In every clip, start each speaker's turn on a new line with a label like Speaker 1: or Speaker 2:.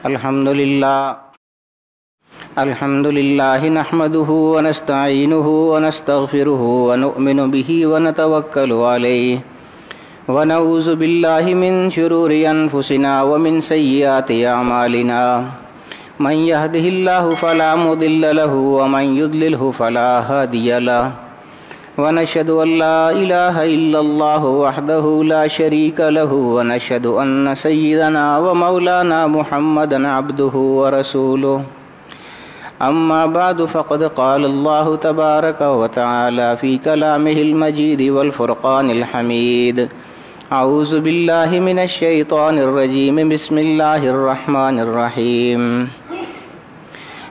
Speaker 1: الحمد لله نحمده ونستعينه ونستغفره ونؤمن به ونتوكل عليه ونعوذ بالله من شرور أنفسنا ومن سيئات أعمالنا من يهده الله فلا مضل له ومن يضلله فلا هادي له ونشهد أن لا إله إلا الله وحده لا شريك له ونشهد أن سيدنا ومولانا محمدا عبده ورسوله أما بعد فقد قال الله تبارك وتعالى في كلامه المجيد والفرقان الحميد أعوذ بالله من الشيطان الرجيم بسم الله الرحمن الرحيم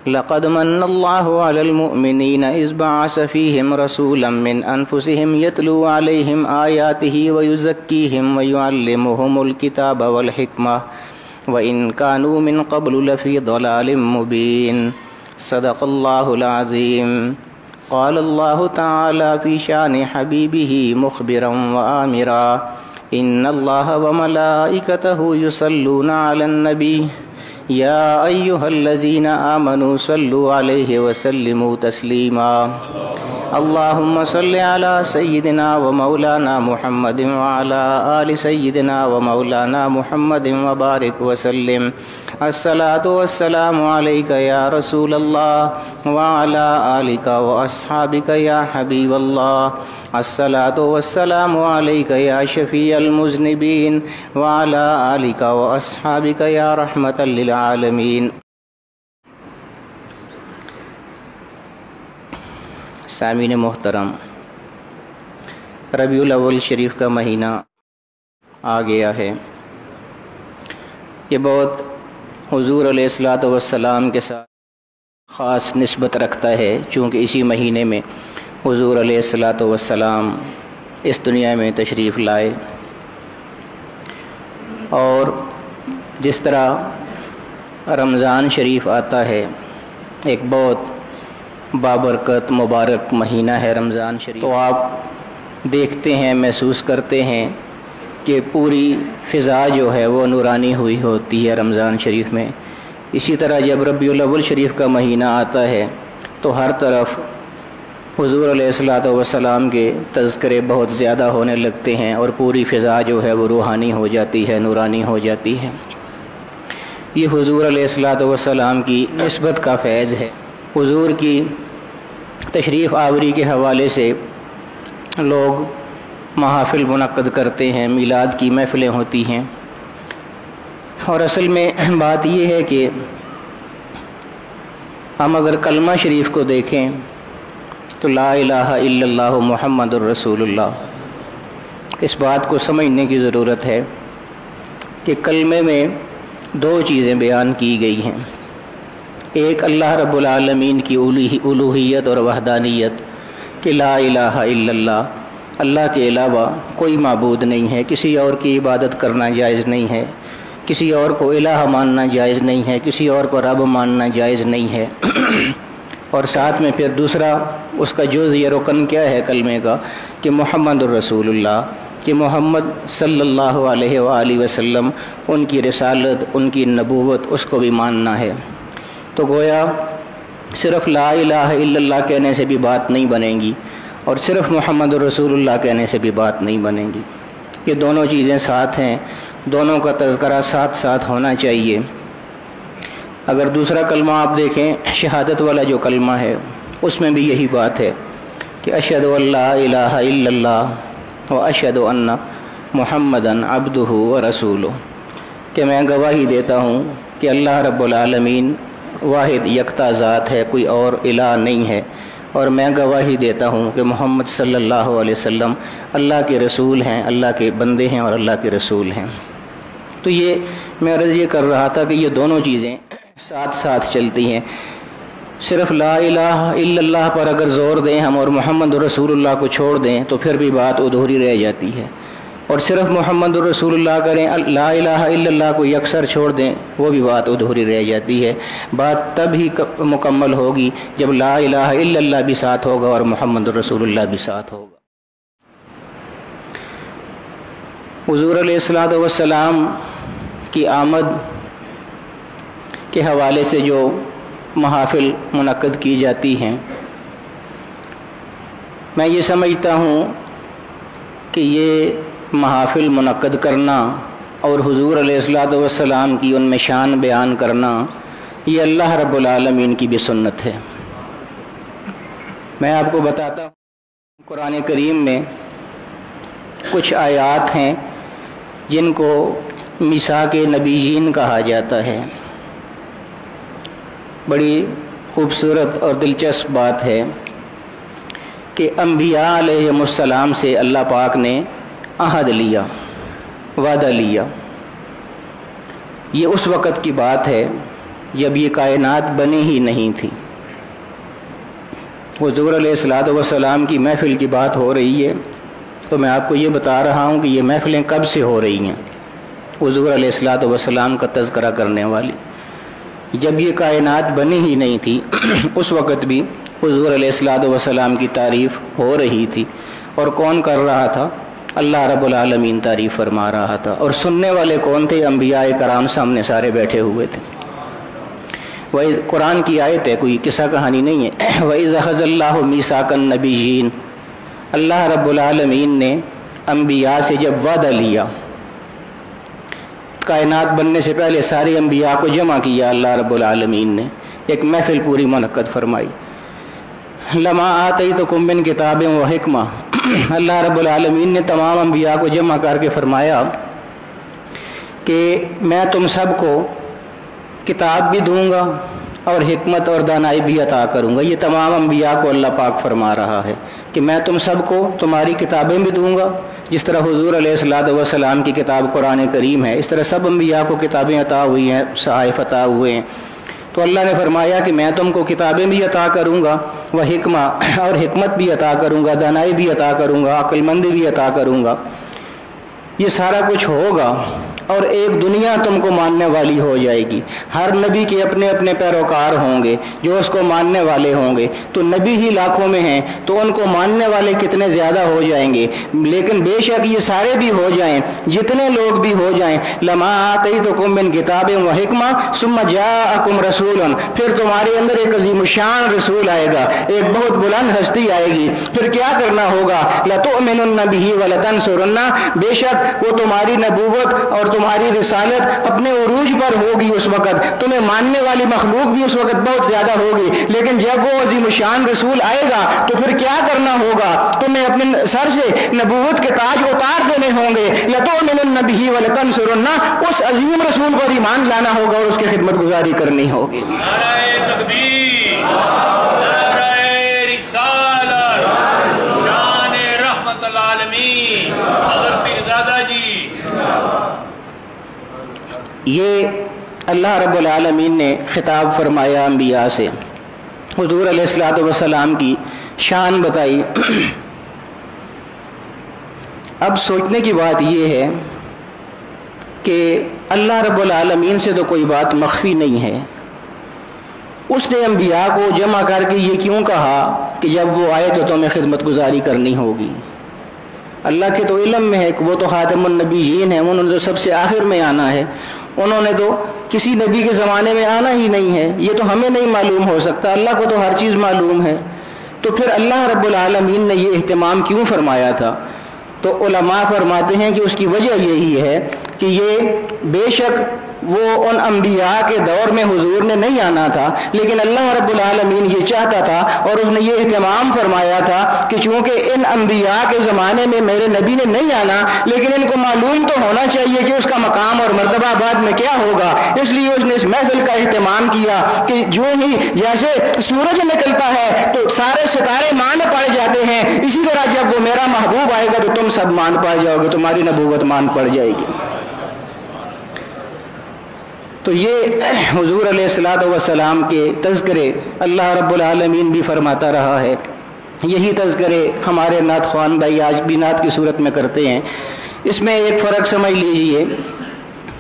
Speaker 1: لقد من الله على المؤمنين إذ بعث فيهم رسولا من أنفسهم يتلو عليهم آياته ويزكيهم ويعلمهم الكتاب والحكمة وإن كانوا من قبل لفي ضلال مبين صدق الله العظيم قال الله تعالى في شان حبيبه مخبرا وآمرا إن الله وملائكته يصلون على النبي يا أيها الذين آمنوا صلوا عليه وسلموا تسليما اللهم صل على سيدنا ومولانا محمد وعلى آل سيدنا ومولانا محمد وبارك وسلم الصلاة والسلام عليك يا رسول الله وعلى آلك وأصحابك يا حبيب الله الصلاة والسلام عليك يا شفيع المذنبين وعلى آلك وأصحابك يا رحمة للعالمين. سامعین محترم، ربیع الاول شریف کا مہینہ آ گیا ہے. یہ بہت حضور علیہ الصلاۃ والسلام کے ساتھ خاص نسبت رکھتا ہے، چونکہ اسی مہینے میں حضور علیہ الصلاۃ والسلام اس دنیا میں تشریف لائے. اور جس طرح رمضان شریف آتا ہے، ایک بہت بابرکت مبارک مہینہ ہے رمضان شریف، تو آپ دیکھتے ہیں، محسوس کرتے ہیں کہ پوری فضا جو ہے وہ نورانی ہوئی ہوتی ہے رمضان شریف میں. اسی طرح جب ربیع الاول شریف کا مہینہ آتا ہے تو ہر طرف حضور علیہ الصلاۃ والسلام کے تذکرے بہت زیادہ ہونے لگتے ہیں اور پوری فضا جو ہے وہ روحانی ہو جاتی ہے، نورانی ہو جاتی ہے. یہ حضور علیہ الصلاۃ والسلام کی نسبت کا فیض ہے. حضور کی تشریف آوری کے حوالے سے لوگ محافل منعقد کرتے ہیں، میلاد کی محفلیں ہوتی ہیں. اور اصل میں بات یہ ہے کہ ہم اگر کلمہ شریف کو دیکھیں تو لا الہ الا اللہ محمد الرسول اللہ، اس بات کو سمجھنے کی ضرورت ہے کہ کلمے میں دو چیزیں بیان کی گئی ہیں. ایک اللہ رب العالمین کی الوہیت اور وحدانیت کہ لا الہ الا اللہ، اللہ کے علاوہ کوئی معبود نہیں ہے، کسی اور کی عبادت کرنا جائز نہیں ہے، کسی اور کو الہ ماننا جائز نہیں ہے، کسی اور کو رب ماننا جائز نہیں ہے. اور ساتھ میں پھر دوسرا اس کا جز یا رکن کیا ہے کلمے کا کہ محمد الرسول اللہ، کہ محمد صلی اللہ علیہ وآلہ وسلم ان کی رسالت، ان کی نبوت، اس کو بھی ماننا ہے. تو گویا صرف لا الہ الا اللہ کہنے سے بھی بات نہیں بنے گی اور صرف محمد الرسول اللہ کہنے سے بھی بات نہیں بنے گی. یہ دونوں چیزیں ساتھ ہیں، دونوں کا تذکرہ ساتھ ساتھ ہونا چاہیے. اگر دوسرا کلمہ آپ دیکھیں، شہادت والا جو کلمہ ہے، اس میں بھی یہی بات ہے کہ اشہد ان لا الہ الا اللہ و اشہد ان محمدً عبدہ و رسولہ، کہ میں گواہی دیتا ہوں کہ اللہ رب العالمین واحد یکتا ذات ہے، کوئی اور الہ نہیں ہے، اور میں گواہی دیتا ہوں کہ محمد صلی اللہ علیہ وسلم اللہ کے رسول ہیں، اللہ کے بندے ہیں اور اللہ کے رسول ہیں. تو یہ میں عرض یہ کر رہا تھا کہ یہ دونوں چیزیں ساتھ ساتھ چلتی ہیں. صرف لا الہ الا اللہ پر اگر زور دیں ہم اور محمد رسول اللہ کو چھوڑ دیں تو پھر بھی بات ادھوری رہ جاتی ہے. اور صرف محمد رسول اللہ کریں، لا الہ الا اللہ کو یکسر چھوڑ دیں، وہ بھی بات ادھوری رہ جاتی ہے. بات تب ہی مکمل ہوگی جب لا الہ الا اللہ بھی ساتھ ہوگا اور محمد رسول اللہ بھی ساتھ ہوگا. حضور علیہ الصلوۃ والسلام کی آمد کے حوالے سے جو محافل منعقد کی جاتی ہیں، میں یہ سمجھتا ہوں کہ یہ محافل منعقد کرنا اور حضور علیہ الصلوۃ والسلام کی ان میں شان بیان کرنا، یہ اللہ رب العالمین کی بھی سنت ہے۔ میں آپ کو بتاتا ہوں، قرآن کریم میں کچھ آیات ہیں جن کو میثاق نبیین کہا جاتا ہے۔ بڑی خوبصورت اور دلچسپ بات ہے کہ انبیاء علیہم السلام سے اللہ پاک نے عہد لیا، وعدہ لیا۔ یہ اس وقت کی بات ہے جب یہ کائنات بنی ہی نہیں تھی۔ حضور علیہ الصلوۃ والسلام کی محفل کی بات ہو رہی ہے، تو میں آپ کو یہ بتا رہا ہوں کہ یہ محفلیں کب سے ہو رہی ہیں، حضور علیہ الصلوۃ والسلام کا تذکرہ کرنے والی۔ جب یہ کائنات بنی ہی نہیں تھی اس وقت بھی حضور علیہ الصلوۃ والسلام کی تعریف ہو رہی تھی، اور کون کر رہا تھا؟ اللہ رب العالمین تعریف فرما رہا تھا، اور سننے والے کون تھے؟ انبیاء کرام سامنے سارے بیٹھے ہوئے تھے۔ وہ قرآن کی آیت ہے، کوئی قصہ کہانی نہیں ہے۔ وَإِذْ أَخَذَ اللَّهُ مِيثَاقَ النَّبِيِّينَ، اللہ رب العالمین نے انبیاء سے جب وعدہ لیا، کائنات بننے سے پہلے سارے انبیاء کو جمع کیا اللہ رب العالمین نے، ایک محفل پوری منعقد فرمائی۔ لَمَا آتَيْتُكُم مِّن كِتَابٍ وَحِكْمَةٍ، اللہ رب العالمین نے تمام انبیاء کو جمع کر کے فرمایا کہ میں تم سب کو کتاب بھی دوں گا اور حکمت اور دانائی بھی عطا کروں گا۔ یہ تمام انبیاء کو اللہ پاک فرما رہا ہے کہ میں تم سب کو تمہاری کتابیں بھی دوں گا، جس طرح حضور علیہ الصلوۃ والسلام کی کتاب قرآن کریم ہے، اس طرح سب انبیاء کو کتابیں عطا ہوئی ہیں، صحائف عطا ہوئے ہیں۔ تو اللہ نے فرمایا کہ میں تم کو کتابیں بھی عطا کروں گا، وہ حکمہ اور حکمت بھی عطا کروں گا، دانائی بھی عطا کروں گا، عقل مندی بھی عطا کروں گا۔ یہ سارا کچھ ہوگا اور ایک دنیا تم کو ماننے والی ہو جائے گی۔ ہر نبی کے اپنے اپنے پیروکار ہوں گے جو اس کو ماننے والے ہوں گے، تو نبی ہی لاکھوں میں ہیں تو ان کو ماننے والے کتنے زیادہ ہو جائیں گے۔ لیکن بے شک یہ سارے بھی ہو جائیں، جتنے لوگ بھی ہو جائیں، لما آتیتکم من کتاب و حکمہ ثم جاءکم رسول، پھر تمہارے اندر ایک عظیم الشان رسول آئے گا، ایک بہت بلند ہستی آئے گی، پھر کیا کرنا ہوگا؟ لتؤمنن بہ ولتنصرن، بے شک وہ تمہاری نبوت اور تمہاری رسالت اپنے عروج پر ہوگی، اس وقت تمہیں ماننے والی مخلوق بھی اس وقت بہت زیادہ ہوگی۔ لیکن جب وہ عظیم الشان رسول آئے گا تو پھر کیا کرنا ہوگا؟ تمہیں اپنے سر سے نبوت کے تاج اتار دینے ہوں گے، لتؤمنن بہ ولتنصرن، اس عظیم رسول پر ایمان لانا ہوگا اور اس کی خدمت گزاری کرنی ہوگی۔
Speaker 2: نعرہ تکبیر، نعرہ رسالت، شان رحمت العالمین، حضرت پیرزادہ جی۔
Speaker 1: یہ اللہ رب العالمین نے خطاب فرمایا انبیاء سے، حضور علیہ الصلوۃ والسلام کی شان بتائی۔ اب سوچنے کی بات یہ ہے کہ اللہ رب العالمین سے تو کوئی بات مخفی نہیں ہے، اس نے انبیاء کو جمع کر کے یہ کیوں کہا کہ جب وہ آئے تو تمہیں خدمت گزاری کرنی ہوگی؟ اللہ کے تو علم میں ہے کہ وہ تو خاتم النبیین ہیں، انہوں نے تو سب سے آخر میں آنا ہے، انہوں نے تو کسی نبی کے زمانے میں آنا ہی نہیں ہے، یہ تو ہمیں نہیں معلوم ہو سکتا، اللہ کو تو ہر چیز معلوم ہے۔ تو پھر اللہ رب العالمین نے یہ اہتمام کیوں فرمایا تھا؟ تو علماء فرماتے ہیں کہ اس کی وجہ یہی ہے کہ یہ بے شک وہ ان انبیاء کے دور میں حضور نے نہیں آنا تھا، لیکن اللہ رب العالمین یہ چاہتا تھا اور اس نے یہ اہتمام فرمایا تھا کہ چونکہ ان انبیاء کے زمانے میں میرے نبی نے نہیں آنا، لیکن ان کو معلوم تو ہونا چاہیے کہ اس کا مقام اور مرتبہ بعد میں کیا ہوگا، اس لیے اس نے اس محفل کا اہتمام کیا کہ جو ہی جیسے سورج نکلتا ہے تو سارے ستارے مان پڑ جاتے ہیں، اسی طرح جب وہ میرا محبوب آئے گا تو تم سب مان پڑ جاؤ گے، تمہاری نبوت مان پڑ جائے گی۔ تو یہ حضور علیہ الصلوۃ والسلام کے تذکرے اللہ رب العالمین بھی فرماتا رہا ہے، یہی تذکرے ہمارے نعت خوان بھائی آج بھی نعت کی صورت میں کرتے ہیں۔ اس میں ایک فرق سمجھ لیجئے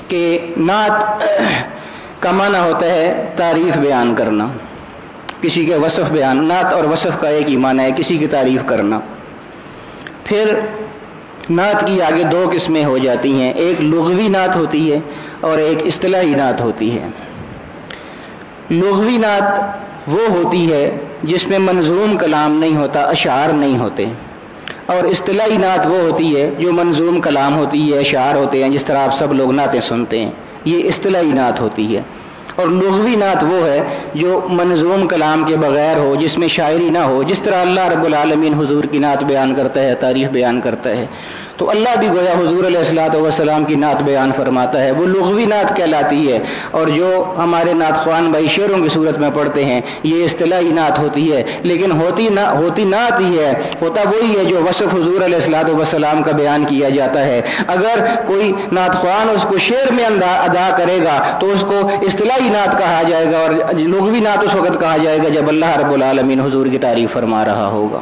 Speaker 1: کہ نعت کا معنی ہوتا ہے تعریف بیان کرنا، کسی کے وصف بیان، نعت اور وصف کا ایک ہی معنی ہے، کسی کی تعریف کرنا۔ پھر نعت کی آگے دو قسمیں ہو جاتی ہیں، ایک لغوی نعت ہوتی ہے اور ایک اصطلاحی نعت ہوتی ہے۔ لغوی نعت وہ ہوتی ہے جس میں منظوم کلام نہیں ہوتا، اشعار نہیں ہوتے، اور اصطلاحی نعت وہ ہوتی ہے جو منظوم کلام ہوتی ہے، اشعار ہوتے ہیں، جس طرح آپ سب لوگ نعتیں سنتے ہیں، یہ اصطلاحی نعت ہوتی ہے۔ اور لغوی نعت وہ ہے جو منظوم کلام کے بغیر ہو، جس میں شاعری نہ ہو، جس طرح اللہ رب العالمین حضور کی نعت بیان کرتا ہے، تعریف بیان کرتا ہے، تو اللہ بھی گویا حضور علیہ الصلوۃ والسلام کی نعت بیان فرماتا ہے، وہ لغوی نعت کہلاتی ہے۔ اور جو ہمارے نعت خوان بھائی شعروں کی صورت میں پڑھتے ہیں، یہ اصطلاحی نعت ہوتی ہے، لیکن ہوتی نعت ہی ہے، ہوتا وہی ہے جو وصف حضور علیہ الصلوۃ والسلام کا بیان کیا جاتا ہے۔ اگر کوئی نعت خوان اس کو شعر میں ادا کرے گا تو اس کو اصطلاحی نعت کہا جائے گا، اور لغوی نعت اس وقت کہا جائے گا جب اللہ رب العالمین حضور کی تعریف فرما رہا ہوگا۔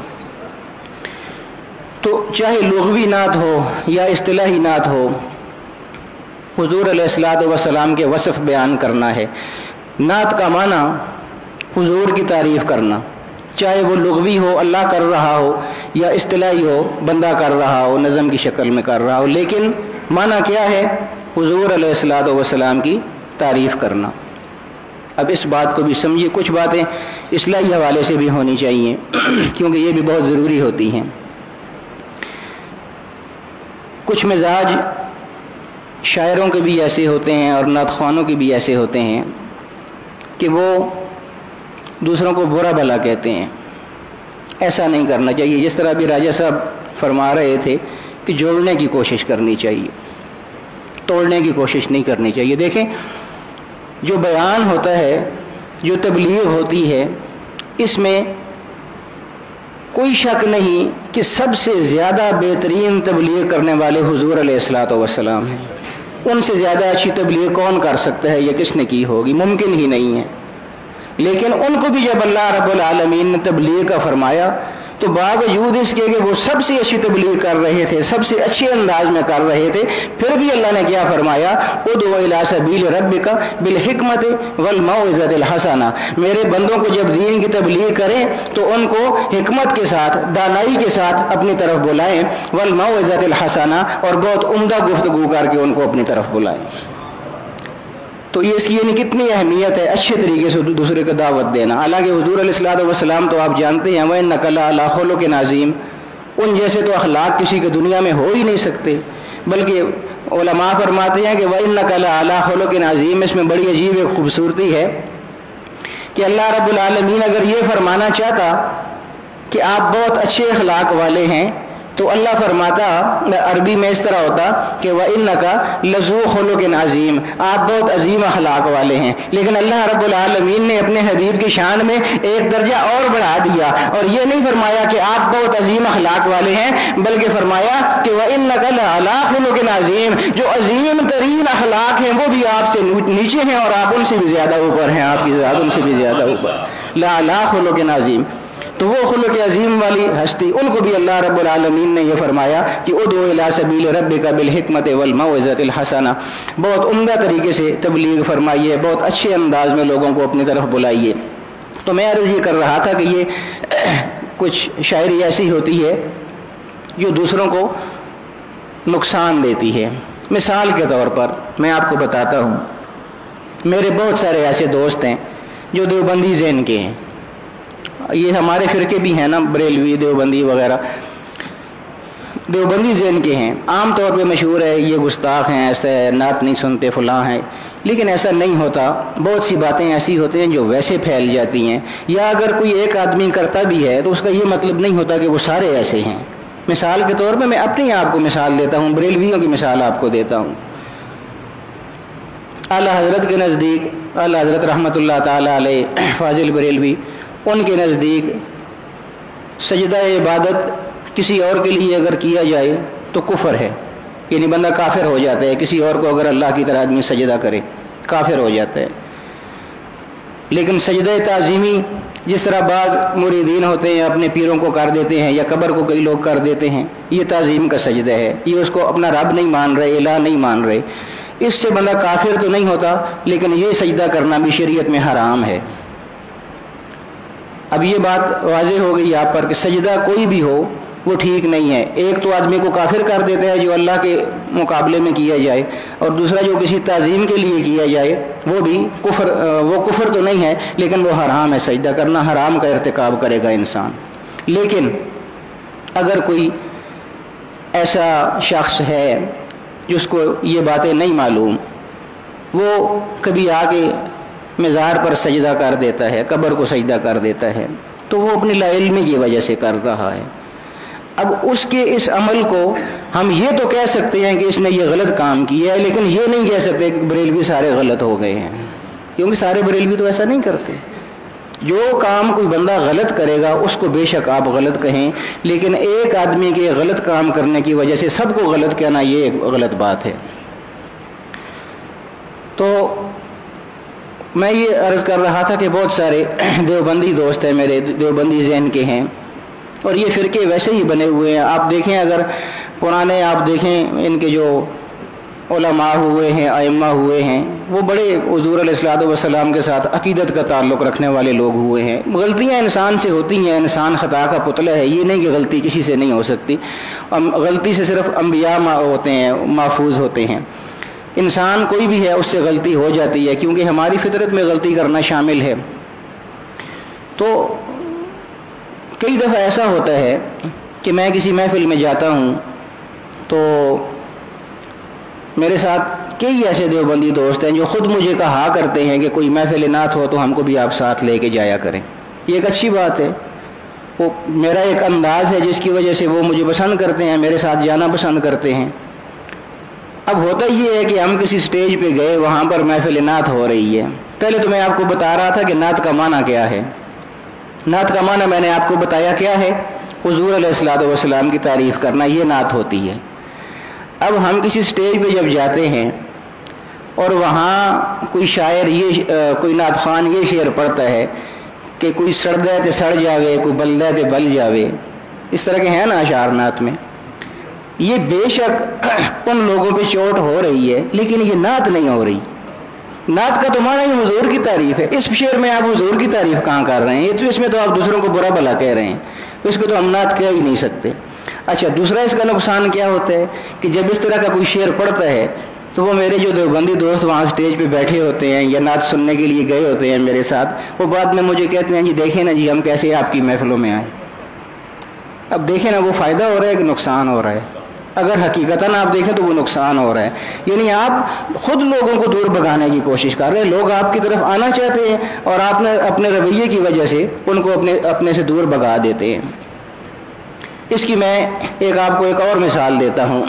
Speaker 1: تو چاہے لغوی نعت ہو یا اصطلاحی نعت ہو، حضور علیہ الصلوۃ والسلام کے وصف بیان کرنا ہے۔ نعت کا معنی حضور کی تعریف کرنا، چاہے وہ لغوی ہو، اللہ کر رہا ہو، یا اصطلاحی ہو، بندہ کر رہا ہو، نظم کی شکل میں کر رہا ہو، لیکن معنی کیا ہے؟ حضور علیہ الصلوۃ والسلام کی تعریف کرنا۔ اب اس بات کو بھی سمجھیے، کچھ باتیں اصلاحی حوالے سے بھی ہونی چاہیے کیونکہ یہ بھی بہت ضروری ہوتی ہیں۔ کچھ مزاج شاعروں کے بھی ایسے ہوتے ہیں اور نعت خوانوں کے بھی ایسے ہوتے ہیں کہ وہ دوسروں کو برا بھلا کہتے ہیں۔ ایسا نہیں کرنا چاہیے، جس طرح بھی راجہ صاحب فرما رہے تھے کہ جوڑنے کی کوشش کرنی چاہیے، توڑنے کی کوشش نہیں کرنی چاہیے۔ دیکھیں، جو بیان ہوتا ہے، جو تبلیغ ہوتی ہے، اس میں کوئی شک نہیں کہ سب سے زیادہ بہترین تبلیغ کرنے والے حضور علیہ الصلوۃ والسلام ہیں۔ ان سے زیادہ اچھی تبلیغ کون کر سکتا ہے؟ یہ کس نے کی ہوگی؟ ممکن ہی نہیں ہے۔ لیکن ان کو بھی جب اللہ رب العالمین نے تبلیغ کا فرمایا تو باوجود اس کے کہ وہ سب سے اچھی تبلیغ کر رہے تھے، سب سے اچھے انداز میں کر رہے تھے، پھر بھی اللہ نے کیا فرمایا؟ ادعو الی سبیل ربک بالحکمت والموعظۃ الحسنہ، میرے بندوں کو جب دین کی تبلیغ کریں تو ان کو حکمت کے ساتھ، دانائی کے ساتھ اپنی طرف بلائیں، والموعظۃ الحسنہ، اور بہت عمدہ گفتگو کر کے ان کو اپنی طرف بلائیں۔ تو یہ اس کی یعنی کتنی اہمیت ہے اچھے طریقے سے دوسرے کو دعوت دینا۔ حالانکہ حضور علیہ الصلوۃ والسلام تو آپ جانتے ہیں وَإِنَّكَ لَعَلَىٰ خُلُقٍ عَظِيمٍ، ان جیسے تو اخلاق کسی کے دنیا میں ہو ہی نہیں سکتے، بلکہ علماء فرماتے ہیں کہ وَإِنَّكَ لَعَلَىٰ خُلُقٍ عَظِيمٍ، اس میں بڑی عجیب ایک خوبصورتی ہے کہ اللہ رب العالمین اگر یہ فرمانا چاہتا کہ آپ بہت اچھے اخلاق والے ہیں تو اللہ فرماتا، عربی میں اس طرح ہوتا کہ وَإِنَّكَ لَذُو خُلُقٍ عَظِيمٍ، آپ بہت عظیم اخلاق والے ہیں، لیکن اللہ رب العالمین نے اپنے حبیب کی شان میں ایک درجہ اور بڑھا دیا، اور یہ نہیں فرمایا کہ آپ بہت عظیم اخلاق والے ہیں، بلکہ فرمایا کہ وَإِنَّكَ لَعَلَىٰ خُلُقٍ عَظِيمٍ، جو عظیم ترین اخلاق ہیں وہ بھی آپ سے نیچے ہیں اور آپ ان سے بھی زیادہ اوپر ہیں، آپ کی ذات ان سے بھی زیادہ اوپر، لَعَلَىٰ خُلُقٍ عَظِيمٍ۔ تو وہ خلق عظیم والی ہستی، ان کو بھی اللہ رب العالمین نے یہ فرمایا کہ ادعو الی سبیل ربک بالحکمت والموعظۃ الحسنہ، بہت عمدہ طریقے سے تبلیغ فرمائیے، بہت اچھے انداز میں لوگوں کو اپنی طرف بلائیے۔ تو میں عرض یہ کر رہا تھا کہ یہ کچھ شاعری ایسی ہوتی ہے جو دوسروں کو نقصان دیتی ہے۔ مثال کے طور پر میں آپ کو بتاتا ہوں، میرے بہت سارے ایسے دوست ہیں جو دیوبندی ذہن کے ہیں، یہ ہمارے فرقے بھی ہیں نا، بریلوی، دیوبندی وغیرہ، دیوبندی ذہن کے ہیں، عام طور پہ مشہور ہے یہ گستاخ ہیں، ایسا نعت نہیں سنتے، فلاں ہیں، لیکن ایسا نہیں ہوتا۔ بہت سی باتیں ایسی ہوتی ہیں جو ویسے پھیل جاتی ہیں، یا اگر کوئی ایک آدمی کرتا بھی ہے تو اس کا یہ مطلب نہیں ہوتا کہ وہ سارے ایسے ہیں۔ مثال کے طور پہ میں اپنی آپ کو مثال دیتا ہوں، بریلویوں کی مثال آپ کو دیتا ہوں۔ اعلیٰ حضرت کے نزدیک، اعلیٰ حضرت رحمۃ اللہ تعالیٰ علیہ فاضل بریلوی، ان کے نزدیک سجدہ عبادت کسی اور کے لیے اگر کیا جائے تو کفر ہے، یعنی بندہ کافر ہو جاتا ہے، کسی اور کو اگر اللہ کی طرح آدمی سجدہ کرے کافر ہو جاتا ہے۔ لیکن سجدہ تعظیمی جس طرح بعض مریدین ہوتے ہیں اپنے پیروں کو کر دیتے ہیں یا قبر کو کئی لوگ کر دیتے ہیں، یہ تعظیم کا سجدہ ہے، یہ اس کو اپنا رب نہیں مان رہے، الہ نہیں مان رہے، اس سے بندہ کافر تو نہیں ہوتا، لیکن یہ سجدہ کرنا بھی شریعت میں حرام ہے۔ اب یہ بات واضح ہو گئی آپ پر کہ سجدہ کوئی بھی ہو، وہ ٹھیک نہیں ہے۔ ایک تو آدمی کو کافر کر دیتا ہے جو اللہ کے مقابلے میں کیا جائے، اور دوسرا جو کسی تعظیم کے لیے کیا جائے وہ بھی کفر تو نہیں ہے لیکن وہ حرام ہے، سجدہ کرنا حرام کا ارتکاب کرے گا انسان۔ لیکن اگر کوئی ایسا شخص ہے جس کو یہ باتیں نہیں معلوم، وہ کبھی آ کے مزار پر سجدہ کر دیتا ہے، قبر کو سجدہ کر دیتا ہے، تو وہ اپنی لا علمی کی وجہ سے کر رہا ہے۔ اب اس کے اس عمل کو ہم یہ تو کہہ سکتے ہیں کہ اس نے یہ غلط کام کیا ہے، لیکن یہ نہیں کہہ سکتے کہ بریلوی سارے غلط ہو گئے ہیں، کیونکہ سارے بریلوی تو ایسا نہیں کرتے۔ جو کام کوئی بندہ غلط کرے گا اس کو بے شک آپ غلط کہیں، لیکن ایک آدمی کے غلط کام کرنے کی وجہ سے سب کو غلط کہنا یہ ایک غلط بات ہے۔ تو میں یہ عرض کر رہا تھا کہ بہت سارے دیوبندی دوست ہیں میرے، دیوبندی ذہن کے ہیں، اور یہ فرقے ویسے ہی بنے ہوئے ہیں۔ آپ دیکھیں، اگر پرانے آپ دیکھیں ان کے جو علماء ہوئے ہیں، ائمہ ہوئے ہیں، وہ بڑے حضور علیہ الصلوۃ والسلام کے ساتھ عقیدت کا تعلق رکھنے والے لوگ ہوئے ہیں۔ غلطیاں انسان سے ہوتی ہیں، انسان خطا کا پتلا ہے، یہ نہیں کہ غلطی کسی سے نہیں ہو سکتی، غلطی سے صرف انبیاء ہوتے ہیں، محفوظ ہوتے ہیں۔ انسان کوئی بھی ہے اس سے غلطی ہو جاتی ہے، کیونکہ ہماری فطرت میں غلطی کرنا شامل ہے۔ تو کئی دفعہ ایسا ہوتا ہے کہ میں کسی محفل میں جاتا ہوں تو میرے ساتھ کئی ایسے دیوبندی دوست ہیں جو خود مجھے کہا کرتے ہیں کہ کوئی محفل نعت ہو تو ہم کو بھی آپ ساتھ لے کے جایا کریں۔ یہ ایک اچھی بات ہے، وہ میرا ایک انداز ہے جس کی وجہ سے وہ مجھے پسند کرتے ہیں، میرے ساتھ جانا پسند کرتے ہیں۔ اب ہوتا یہ ہے کہ ہم کسی سٹیج پہ گئے، وہاں پر محفل نعت ہو رہی ہے۔ پہلے تو میں آپ کو بتا رہا تھا کہ نعت کا معنی کیا ہے۔ نعت کا معنی میں نے آپ کو بتایا کیا ہے، حضور علیہ الصلوۃ والسلام کی تعریف کرنا، یہ نعت ہوتی ہے۔ اب ہم کسی سٹیج پہ جب جاتے ہیں اور وہاں کوئی شاعر کوئی نعت خوان یہ شعر پڑھتا ہے کہ کوئی سڑدا تے سڑ جاوے، کوئی بلدا تے بل جاوے، اس طرح کے ہیں نا اشعار نعت میں، یہ بے شک ان لوگوں پہ چوٹ ہو رہی ہے، لیکن یہ نعت نہیں ہو رہی۔ نعت کا تو معنی ہی حضور کی تعریف ہے۔ اس شعر میں آپ حضور کی تعریف کہاں کر رہے ہیں؟ یہ تو اس میں تو آپ دوسروں کو برا بھلا کہہ رہے ہیں، تو اس کو تو ہم نعت کہہ ہی نہیں سکتے۔ اچھا، دوسرا اس کا نقصان کیا ہوتا ہے کہ جب اس طرح کا کوئی شعر پڑھتا ہے تو وہ میرے جو دیوبندی دوست وہاں سٹیج پہ بیٹھے ہوتے ہیں یا نعت سننے کے لیے گئے ہوتے ہیں میرے ساتھ، وہ بعد میں مجھے کہتے ہیں جی دیکھیں نا جی ہم کیسے آپ کی محفلوں میں آئے۔ اب دیکھیں نا وہ فائدہ ہو رہا ہے کہ نقصان ہو رہا ہے؟ اگر حقیقتاً آپ دیکھیں تو وہ نقصان ہو رہا ہے، یعنی آپ خود لوگوں کو دور بھگانے کی کوشش کر رہے ہیں۔ لوگ آپ کی طرف آنا چاہتے ہیں اور آپ نے اپنے رویے کی وجہ سے ان کو اپنے سے دور بھگا دیتے ہیں۔ اس کی میں آپ کو ایک اور مثال دیتا ہوں۔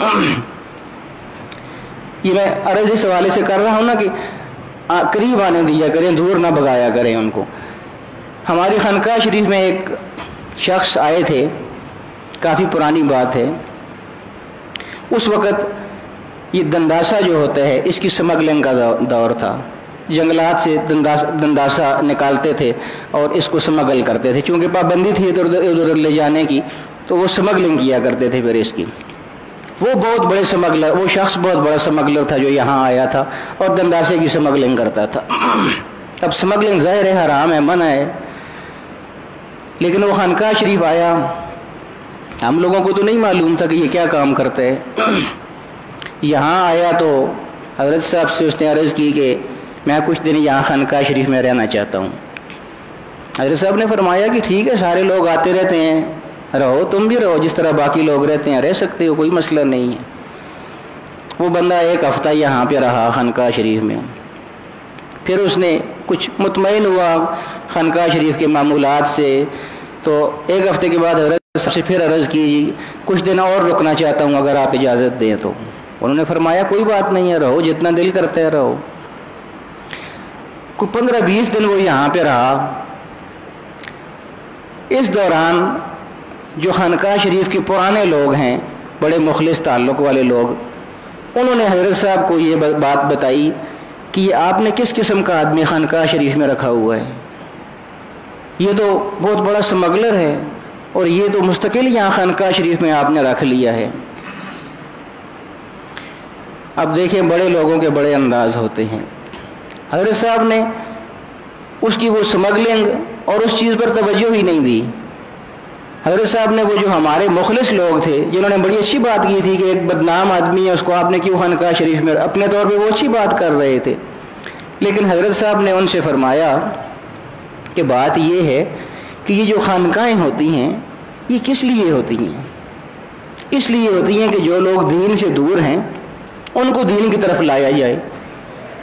Speaker 1: یہ میں عرض اس حوالے سے کر رہا ہوں نا کہ قریب آنے دیا کریں، دور نہ بھگایا کریں ان کو۔ ہماری خانقاہ شریف میں ایک شخص آئے تھے، کافی پرانی بات ہے، اس وقت یہ دنداسا جو ہوتا ہے اس کی سمگلنگ کا دور تھا۔ جنگلات سے دنداسا نکالتے تھے اور اس کو سمگل کرتے تھے، چونکہ پابندی تھی ادھر لے جانے کی، تو وہ سمگلنگ کیا کرتے تھے پھر اس کی۔ وہ بہت بڑے سمگلر، وہ شخص بہت بڑا سمگلر تھا جو یہاں آیا تھا اور دنداسے کی سمگلنگ کرتا تھا۔ اب سمگلنگ ظاہر ہے حرام ہے، منع ہے، لیکن وہ خانقاہ شریف آیا، ہم لوگوں کو تو نہیں معلوم تھا کہ یہ کیا کام کرتا ہے۔ یہاں آیا تو حضرت صاحب سے اس نے عرض کی کہ میں کچھ دن یہاں خانقاہ شریف میں رہنا چاہتا ہوں۔ حضرت صاحب نے فرمایا کہ ٹھیک ہے، سارے لوگ آتے رہتے ہیں، رہو، تم بھی رہو، جس طرح باقی لوگ رہتے ہیں رہ سکتے ہو، کوئی مسئلہ نہیں ہے۔ وہ بندہ ایک ہفتہ یہاں پہ رہا خانقاہ شریف میں، پھر اس نے کچھ مطمئن ہوا خانقاہ شریف کے معمولات سے، تو ایک ہفتے کے بعد حضرت سے پھر عرض کی جی کچھ دن اور رکنا چاہتا ہوں اگر آپ اجازت دیں تو۔ انہوں نے فرمایا کوئی بات نہیں ہے، رہو، جتنا دل کرتا ہے رہو۔ 15-20 دن وہ یہاں پہ رہا۔ اس دوران جو خانقاہ شریف کے پرانے لوگ ہیں، بڑے مخلص تعلق والے لوگ، انہوں نے حضرت صاحب کو یہ بات بتائی کہ یہ آپ نے کس قسم کا آدمی خانقاہ شریف میں رکھا ہوا ہے، یہ تو بہت بڑا سمگلر ہے اور یہ تو مستقل یہاں خانقاہ شریف میں آپ نے رکھ لیا ہے۔ اب دیکھیں بڑے لوگوں کے بڑے انداز ہوتے ہیں۔ حضرت صاحب نے اس کی وہ سمگلنگ اور اس چیز پر توجہ ہی نہیں دی، حضرت صاحب نے وہ جو ہمارے مخلص لوگ تھے جنہوں نے بڑی اچھی بات کی تھی کہ ایک بدنام آدمی ہے اس کو آپ نے کیوں خانقاہ شریف میں، اپنے طور پہ وہ اچھی بات کر رہے تھے، لیکن حضرت صاحب نے ان سے فرمایا کہ بات یہ ہے کہ یہ جو خانقاہیں ہوتی ہیں یہ کس لیے ہوتی ہیں؟ اس لیے ہوتی ہیں کہ جو لوگ دین سے دور ہیں ان کو دین کی طرف لایا جائے۔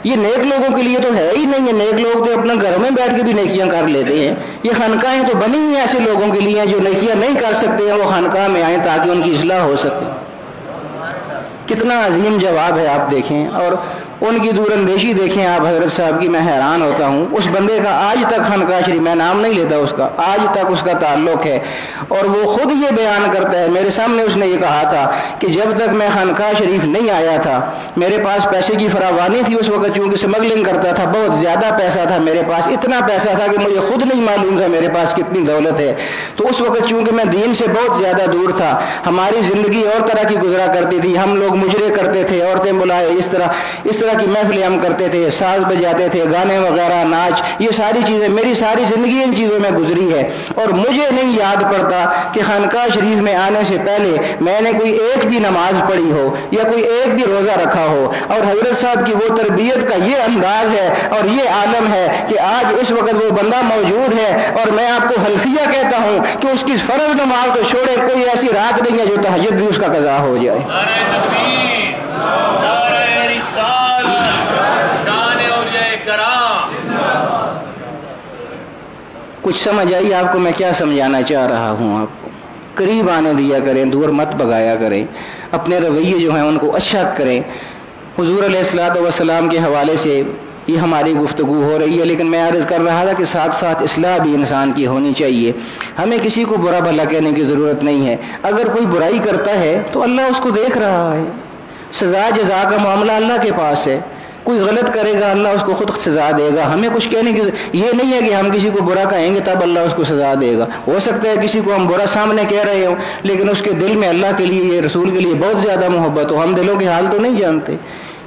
Speaker 1: یہ نیک لوگوں کے لیے تو ہے ہی نہیں ہے، نیک لوگ تو اپنا گھر میں بیٹھ کے بھی نیکیاں کر لیتے ہیں، یہ خانقاہیں تو بنی ہیں ایسے لوگوں کے لیے جو نیکیاں نہیں کر سکتے ہیں، وہ خانقاہ میں آئیں تاکہ ان کی اصلاح ہو سکے۔ کتنا عظیم جواب ہے آپ دیکھیں، اور ان کی دور اندیشی دیکھیں آپ حضرت صاحب کی، میں حیران ہوتا ہوں۔ اس بندے کا آج تک خانقاہ شریف، میں نام نہیں لیتا اس کا، آج تک اس کا تعلق ہے، اور وہ خود یہ بیان کرتا ہے، میرے سامنے اس نے یہ کہا تھا کہ جب تک میں خانقاہ شریف نہیں آیا تھا میرے پاس پیسے کی فراوانی تھی، اس وقت چونکہ اسمگلنگ کرتا تھا، بہت زیادہ پیسہ تھا میرے پاس، اتنا پیسہ تھا کہ مجھے خود نہیں معلوم تھا میرے پاس کتنی دولت ہے۔ تو اس وقت چونکہ میں دین سے بہت زیادہ دور تھا، ہماری زندگی اور طرح کی گزرا کرتی تھی، ہم لوگ مجرے کرتے تھے، عورتیں بلائے، اس طرح کی محفلیں ہم کرتے تھے، ساز بجاتے تھے، گانے وغیرہ، ناچ، یہ ساری چیزیں، میری ساری زندگی ان چیزوں میں گزری ہے، اور مجھے نہیں یاد پڑتا کہ خانقاہ شریف میں آنے سے پہلے میں نے کوئی ایک بھی نماز پڑھی ہو یا کوئی ایک بھی روزہ رکھا ہو۔ اور حضرت صاحب کی وہ تربیت کا یہ انداز ہے اور یہ عالم ہے کہ آج اس وقت وہ بندہ موجود ہے، اور میں آپ کو حلفیہ کہتا ہوں کہ اس کی فرض نماز تو چھوڑے، کوئی ایسی رات نہیں ہے جو تہجد بھی اس کا قضا ہو جائے۔
Speaker 2: نعرہ تکبیر، نعرہ رسالت، شان اولیاء کرام۔
Speaker 1: کچھ سمجھ آئی آپ کو میں کیا سمجھانا چاہ رہا ہوں؟ آپ کو قریب آنے دیا کریں، دور مت بگایا کریں، اپنے رویے جو ہیں ان کو اچھا کریں۔ حضور علیہ الصلوۃ والسلام کے حوالے سے یہ ہماری گفتگو ہو رہی ہے، لیکن میں عرض کر رہا تھا کہ ساتھ ساتھ اصلاح بھی انسان کی ہونی چاہیے۔ ہمیں کسی کو برا بھلا کہنے کی ضرورت نہیں ہے، اگر کوئی برائی کرتا ہے تو اللہ اس کو دیکھ رہا ہے، سزا جزا کا معاملہ اللہ کے پاس ہے، کوئی غلط کرے گا اللہ اس کو خود سزا دے گا، ہمیں کچھ کہنے کی یہ نہیں ہے کہ ہم کسی کو برا کہیں گے تب اللہ اس کو سزا دے گا۔ ہو سکتا ہے کسی کو ہم برا سامنے کہہ رہے ہوں لیکن اس کے دل میں اللہ کے لیے، رسول کے لیے بہت زیادہ محبت ہو، ہم دلوں کے حال تو نہیں جانتے،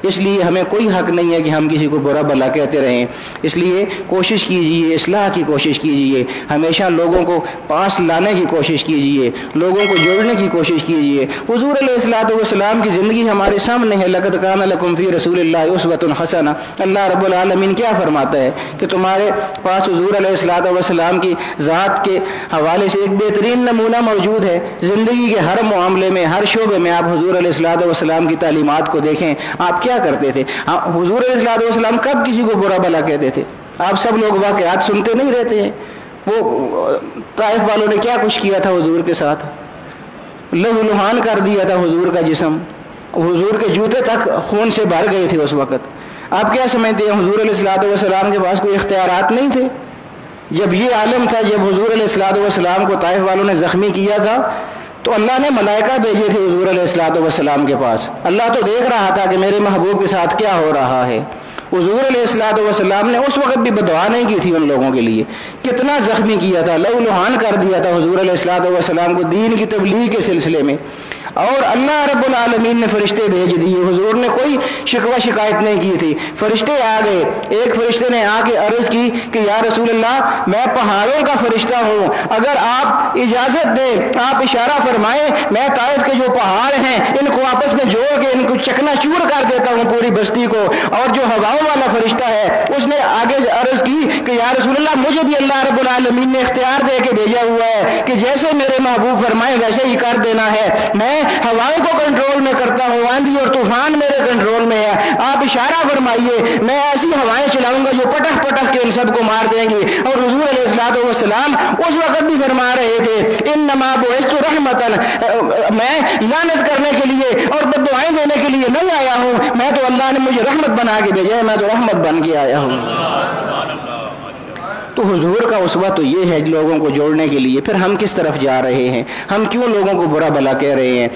Speaker 1: اس لیے ہمیں کوئی حق نہیں ہے کہ ہم کسی کو برا بھلا کہتے رہیں۔ اس لیے کوشش کیجئے، اصلاح کی کوشش کیجئے، ہمیشہ لوگوں کو پاس لانے کی کوشش کیجئے، لوگوں کو جوڑنے کی کوشش کیجئے۔ حضور علیہ الصلوۃ والسلام کی زندگی ہمارے سامنے ہے، لقد کان لکم فی رسول اللہ اسوۃ حسنہ۔ اللہ رب العالمین کیا فرماتا ہے کہ تمہارے پاس حضور علیہ الصلوۃ والسلام کی ذات کے حوالے سے ایک بہترین نمونہ موجود ہے۔ زندگی کے ہر معاملے میں، ہر شعبے میں آپ حضور علیہ الصلوۃ والسلام کی تعلیمات کو دیکھیں، آپ کیا کرتے تھے؟ حضور علیہ الصلوۃ والسلام کب کسی کو برا بھلا کہتے تھے؟ آپ سب لوگ واقعات سنتے نہیں رہتے ہیں، وہ طائف والوں نے کیا کچھ کیا تھا حضور کے ساتھ، لہو لہان کر دیا تھا حضور کا جسم، حضور کے جوتے تک خون سے بھر گئے تھے اس وقت۔ آپ کیا سمجھتے ہیں حضور علیہ الصلوۃ والسلام کے پاس کوئی اختیارات نہیں تھے؟ جب یہ عالم تھا، جب حضور علیہ الصلوۃ والسلام کو طائف والوں نے زخمی کیا تھا تو اللہ نے ملائکہ بھیجے تھے حضور علیہ الصلوۃ والسلام کے پاس، اللہ تو دیکھ رہا تھا کہ میرے محبوب کے ساتھ کیا ہو رہا ہے۔ حضور علیہ الصلوۃ والسلام نے اس وقت بھی بدعا نہیں کی تھی ان لوگوں کے لیے، کتنا زخمی کیا تھا، لہو لہان کر دیا تھا حضور علیہ الصلوۃ والسلام کو دین کی تبلیغ کے سلسلے میں، اور اللہ رب العالمین نے فرشتے بھیج دیے، حضور نے کوئی شکوہ شکایت نہیں کی تھی، فرشتے آ گئے۔ ایک فرشتے نے آ کے عرض کی کہ یا رسول اللہ میں پہاڑوں کا فرشتہ ہوں، اگر آپ اجازت دیں، آپ اشارہ فرمائیں، میں طائف کے جو پہاڑ ہیں ان کو آپس میں جوڑ کے ان کو چکنا چور کر دیتا ہوں پوری بستی کو۔ اور جو ہواؤں والا فرشتہ ہے اس نے آگے عرض کی کہ یا رسول اللہ مجھے بھی اللہ رب العالمین نے اختیار دے کے بھیجا ہوا ہے کہ جیسے میرے محبوب فرمائیں ویسے ہی کر دینا ہے، میں ہواؤں کو کنٹرول میں کرتا ہوں، آندھی اور طوفان میرے کنٹرول میں ہے، آپ اشارہ فرمائیے، میں ایسی ہوائیں چلاؤں گا جو پٹخ پٹخ کے ان سب کو مار دیں گی۔ اور حضور علیہ الصلوۃ والسلام اس وقت بھی فرما رہے تھے انما بعثت رحمتا، میں لعنت کرنے کے لیے اور بددعائیں دینے کے لیے نہیں آیا ہوں، میں تو اللہ نے مجھے رحمت بنا کے بھیجا ہے، میں تو رحمت بن کے آیا ہوں۔ تو حضور کا اسوہ تو یہ ہے لوگوں کو جوڑنے کے لیے۔ پھر ہم کس طرف جا رہے ہیں؟ ہم کیوں لوگوں کو برا بھلا کہہ رہے ہیں؟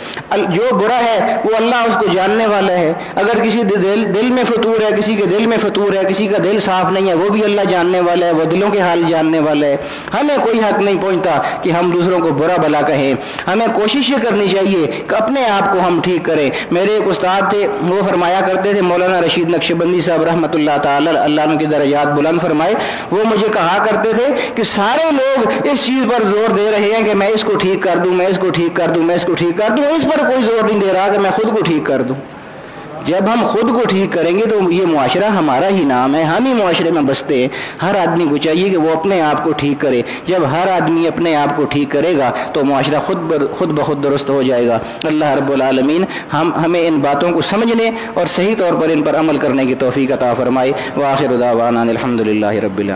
Speaker 1: جو برا ہے وہ اللہ اس کو جاننے والا ہے، اگر کسی دل میں فطور ہے، کسی کے دل میں فطور ہے، کسی کا دل صاف نہیں ہے، وہ بھی اللہ جاننے والا ہے، وہ دلوں کے حال جاننے والا ہے۔ ہمیں کوئی حق نہیں پہنچتا کہ ہم دوسروں کو برا بھلا کہیں، ہمیں کوشش یہ کرنی چاہیے کہ اپنے آپ کو ہم ٹھیک کریں۔ میرے ایک استاد تھے، وہ فرمایا کرتے تھے، مولانا رشید نقشبندی صاحب رحمۃ اللہ تعالی اللہ ان کے درجات بلند فرمائے، وہ مجھے کہا کہا کرتے تھے کہ سارے لوگ اس چیز پر زور دے رہے ہیں کہ میں اس کو ٹھیک کر دوں، میں اس کو ٹھیک کر دوں، میں اس کو ٹھیک کر دوں، اس پر کوئی زور نہیں دے رہا کہ میں خود کو ٹھیک کر دوں۔ جب ہم خود کو ٹھیک کریں گے تو یہ معاشرہ ہمارا ہی نام ہے، ہم ہی معاشرے میں بستے ہیں۔ ہر آدمی کو چاہیے کہ وہ اپنے آپ کو ٹھیک کرے۔ جب ہر آدمی اپنے آپ کو ٹھیک کرے گا تو معاشرہ خود بخود درست ہو جائے گا۔ اللہ رب العالمین ہمیں ان باتوں کو سمجھنے اور صحیح طور پر ان پر عمل کرنے کی توفیق عطا فرمائے۔ وآخر دعوانا الحمدللہ رب العالمین۔